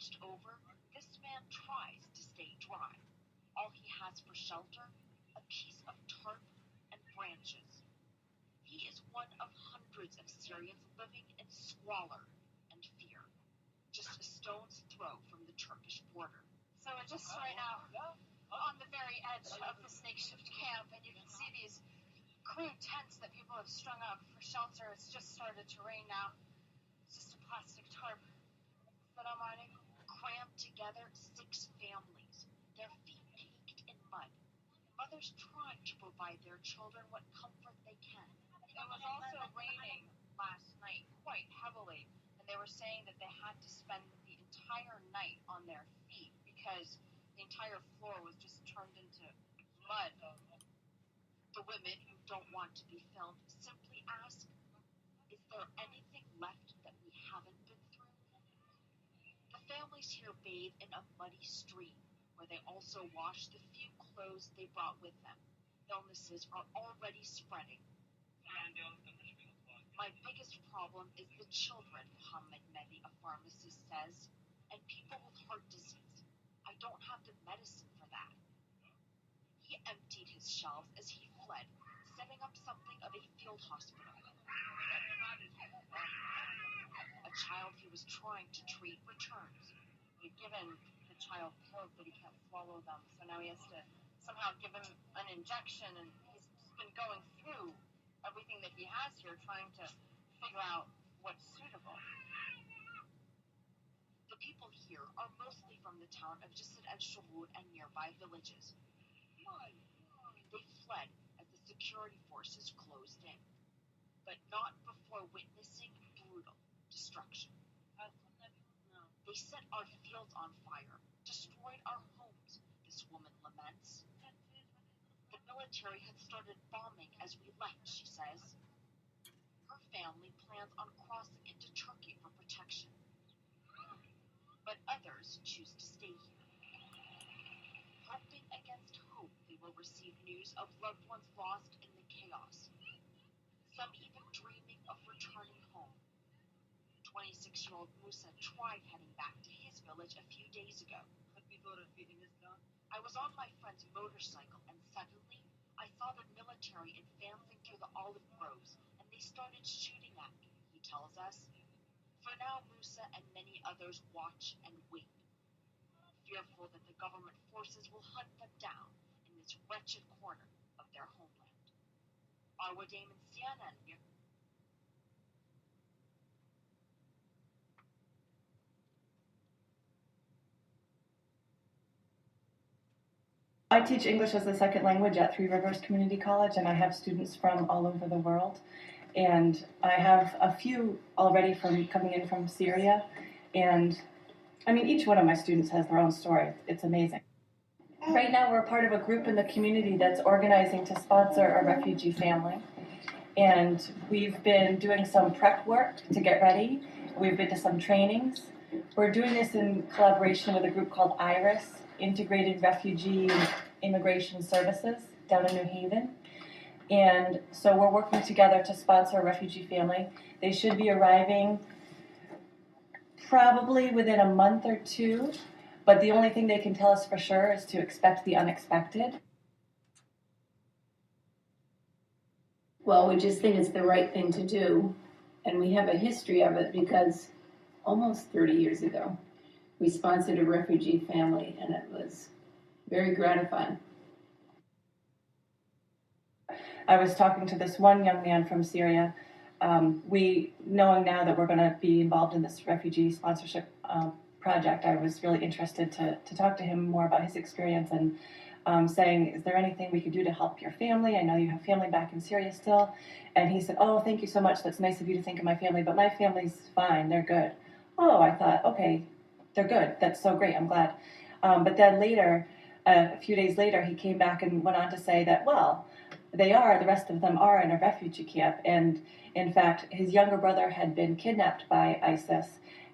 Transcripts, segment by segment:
hunched over, this man tries to stay dry. All he has for shelter, a piece of tarp and branches. He is one of hundreds of Syrians living in squalor and fear, just a stone's throw from the Turkish border. So we're just right now on the very edge of this makeshift camp, and you can see these crude tents that people have strung up for shelter. It's just started to rain now. It's just a plastic tarp. But I'm riding. Crammed together, 6 families, their feet caked in mud. Mothers trying to provide their children what comfort they can. It was also raining last night quite heavily, and they were saying that they had to spend the entire night on their feet because the entire floor was just turned into mud. The women who don't want to be filmed simply ask, is there anything left that we haven't been through? The families here bathe in a muddy stream where they also wash the few clothes they brought with them. Illnesses are already spreading. My biggest problem is the children, Mohammed Mehdi, a pharmacist, says, and people with heart disease. I don't have the medicine for that. He emptied his shelves as he fled, setting up something of a field hospital. A child he was trying to treat returns. He'd given the child pills, but he can't swallow them, so now he has to somehow give him an injection, and he's been going through everything that he has here, trying to figure out what's suitable. The people here are mostly from the town of Jisr al-Shuhud and nearby villages. They fled as the security forces closed in, but not before witnessing brutal destruction. They set our fields on fire, destroyed our homes, this woman laments. The military had started bombing as we left, she says. Her family plans on crossing into Turkey for protection. But others choose to stay here. Hoping against hope they will receive news of loved ones lost in the chaos. Some even dreaming of returning home. 26-year-old Musa tried heading back to his village a few days ago. I was on my friend's motorcycle and suddenly I saw the military advancing through the olive groves and they started shooting at me, he tells us. For now, Musa and many others watch and wait, fearful that the government forces will hunt them down in this wretched corner of their homeland. Arwa Damon CNN. I teach English as a second language at Three Rivers Community College, and I have students from all over the world. And I have a few already coming in from Syria. And I mean, each one of my students has their own story. It's amazing. Right now, we're part of a group in the community that's organizing to sponsor a refugee family. And we've been doing some prep work to get ready. We've been to some trainings. We're doing this in collaboration with a group called IRIS, Integrated Refugee Immigration Services, down in New Haven. And so we're working together to sponsor a refugee family. They should be arriving probably within a month or two, but the only thing they can tell us for sure is to expect the unexpected. Well, we just think it's the right thing to do, and we have a history of it because almost 30 years ago, we sponsored a refugee family, and it was very gratifying. I was talking to this one young man from Syria. Knowing now that we're going to be involved in this refugee sponsorship project, I was really interested to talk to him more about his experience and saying, is there anything we could do to help your family? I know you have family back in Syria still. And he said, oh, thank you so much. That's nice of you to think of my family, but my family's fine. They're good. Oh, I thought, okay, they're good. That's so great. I'm glad. But then later, a few days later, he came back and went on to say that, well, the rest of them are in a refugee camp. And in fact, his younger brother had been kidnapped by ISIS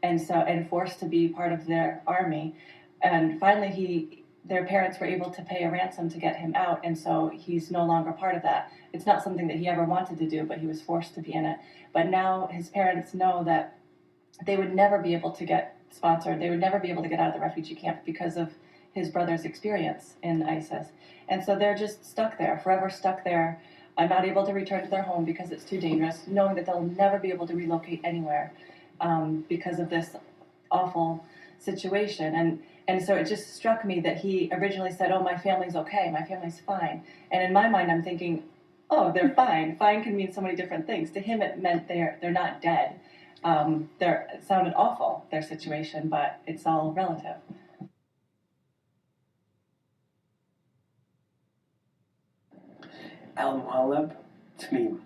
and forced to be part of their army. And finally, their parents were able to pay a ransom to get him out. And so he's no longer part of that. It's not something that he ever wanted to do, but he was forced to be in it. But now his parents know that they would never be able to get sponsored. They would never be able to get out of the refugee camp because of his brother's experience in ISIS. And so they're just stuck there, forever stuck there, not able to return to their home because it's too dangerous, knowing that they'll never be able to relocate anywhere because of this awful situation. And so it just struck me that he originally said, "Oh, my family's okay, my family's fine." And in my mind, I'm thinking, "Oh, they're fine." Fine can mean so many different things. To him, it meant they're not dead. It sounded awful, their situation, but it's all relative. Al-Muhallab, Tamim.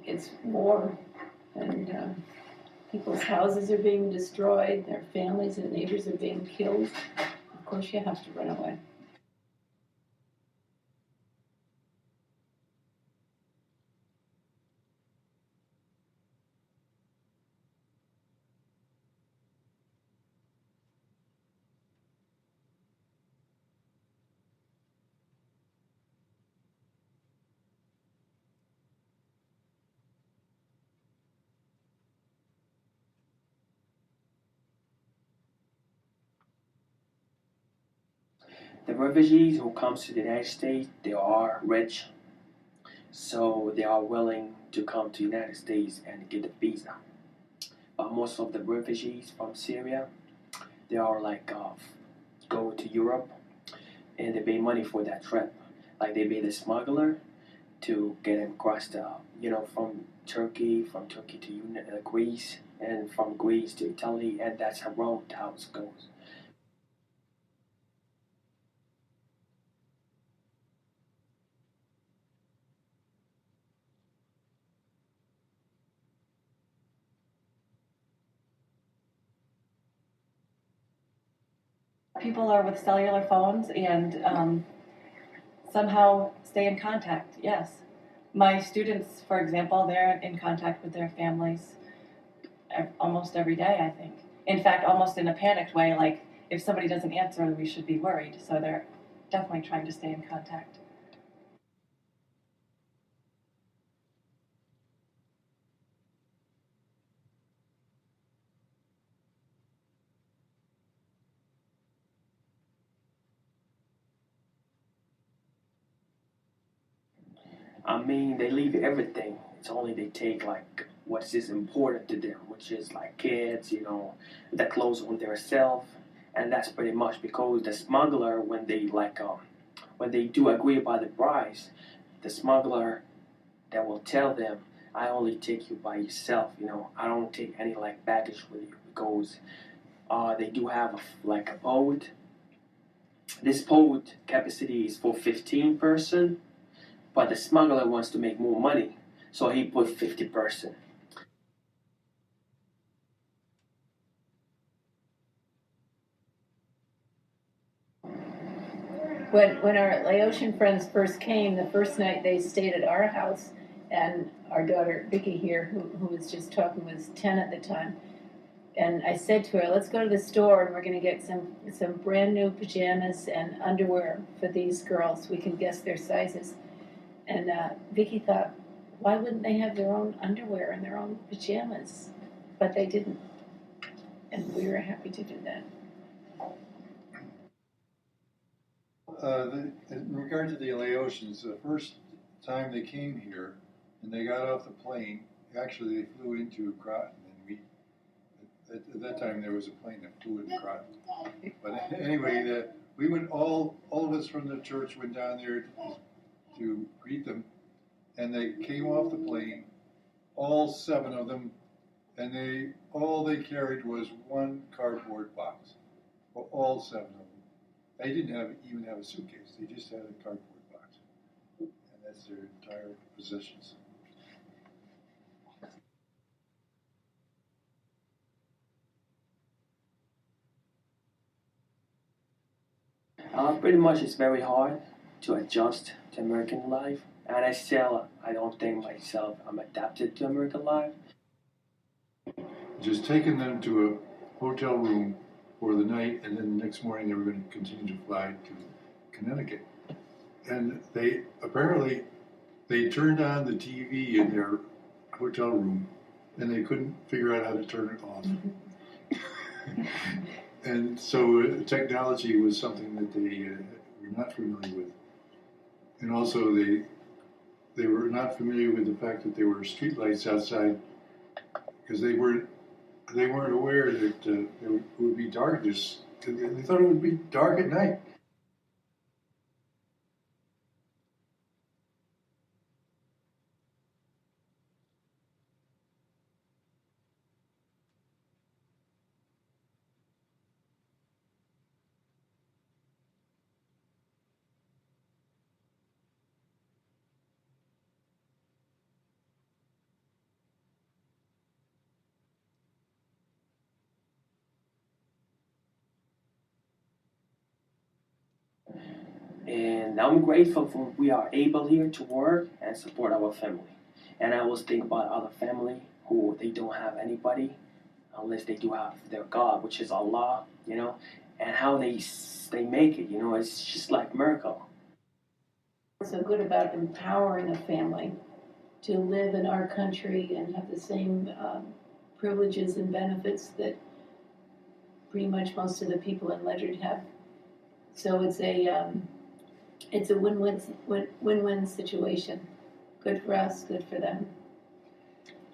It's war, and people's houses are being destroyed, their families and neighbors are being killed. Of course, you have to run away. The refugees who comes to the United States, they are rich, so they are willing to come to the United States and get a visa. But most of the refugees from Syria, they are like go to Europe and they pay money for that trip. Like they pay the smuggler to get him across the, from Turkey to Greece, and from Greece to Italy, and that's how it goes. People are with cellular phones and somehow stay in contact, yes. My students, for example, they're in contact with their families almost every day, I think. In fact, almost in a panicked way, like if somebody doesn't answer, we should be worried. So they're definitely trying to stay in contact. I mean, they leave everything. It's only they take like what is important to them, which is like kids, the clothes on their self, and that's pretty much because the smuggler, when they do agree about the price, the smuggler that will tell them, I only take you by yourself. I don't take any like baggage with you because they do have like a boat. This boat capacity is for 15 person, but the smuggler wants to make more money, so he put 50 person. When our Laotian friends first came, the first night they stayed at our house, and our daughter Vicky here, who was just talking, was 10 at the time. And I said to her, "Let's go to the store and we're going to get some brand new pajamas and underwear for these girls. We can guess their sizes." And Vicky thought, why wouldn't they have their own underwear and their own pajamas? But they didn't, and we were happy to do that. In regard to the Laotians, the first time they came here and they got off the plane, actually they flew into Groton, and at that time there was a plane that flew into Groton. But anyway, we went all of us from the church went down there to greet them, and they came off the plane, all 7 of them, and all they carried was one cardboard box, for all 7 of them. They didn't even have a suitcase. They just had a cardboard box. as their entire possessions. Pretty much it's very hard to adjust to American life, and I don't think myself I'm adapted to American life. Just taking them to a hotel room for the night, and then the next morning they were going to continue to fly to Connecticut. And they apparently turned on the TV in their hotel room, and they couldn't figure out how to turn it off. And so technology was something that they were not familiar with. And also they were not familiar with the fact that there were streetlights outside, because they weren't aware that it would be darkness. They thought it would be dark at night. And I'm grateful for we are able here to work and support our family. And I always think about other family who they don't have anybody unless they do have their God, which is Allah, and how they make it, it's just like miracle. What's so good about empowering a family to live in our country and have the same privileges and benefits that pretty much most of the people in Ledyard have. So it's a win-win situation. Good for us, good for them.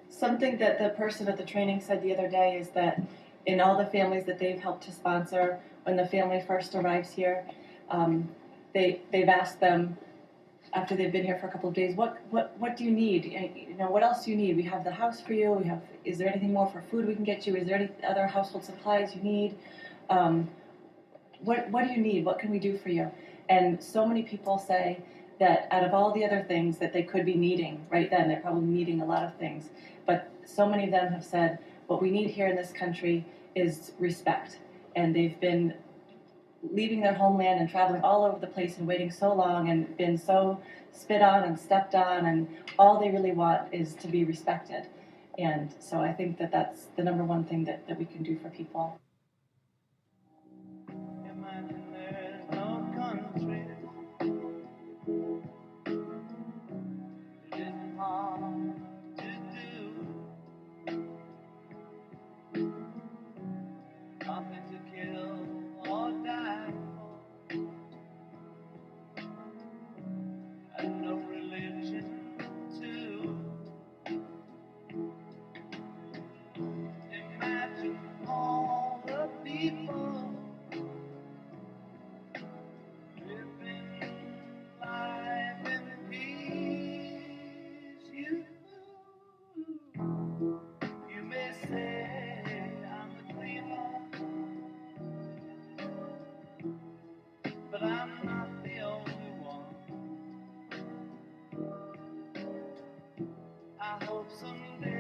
Something that the person at the training said the other day is that in all the families that they've helped to sponsor, when the family first arrives here, they've asked them after they've been here for a couple of days, what do you need? What else do you need? We have the house for you. Is there anything more for food we can get you? Is there any other household supplies you need? What do you need? What can we do for you? And so many people say that out of all the other things that they could be needing right then, they're probably needing a lot of things, but so many of them have said, what we need here in this country is respect. And they've been leaving their homeland and traveling all over the place and waiting so long and been so spit on and stepped on, and all they really want is to be respected. And so I think that that's the number one thing that we can do for people. Imagine there's no country. It isn't hard to do. Nothing to kill or die for. And no religion too. Imagine all the people living life in peace. You may say I'm the dreamer, but I'm not the only one. I hope someday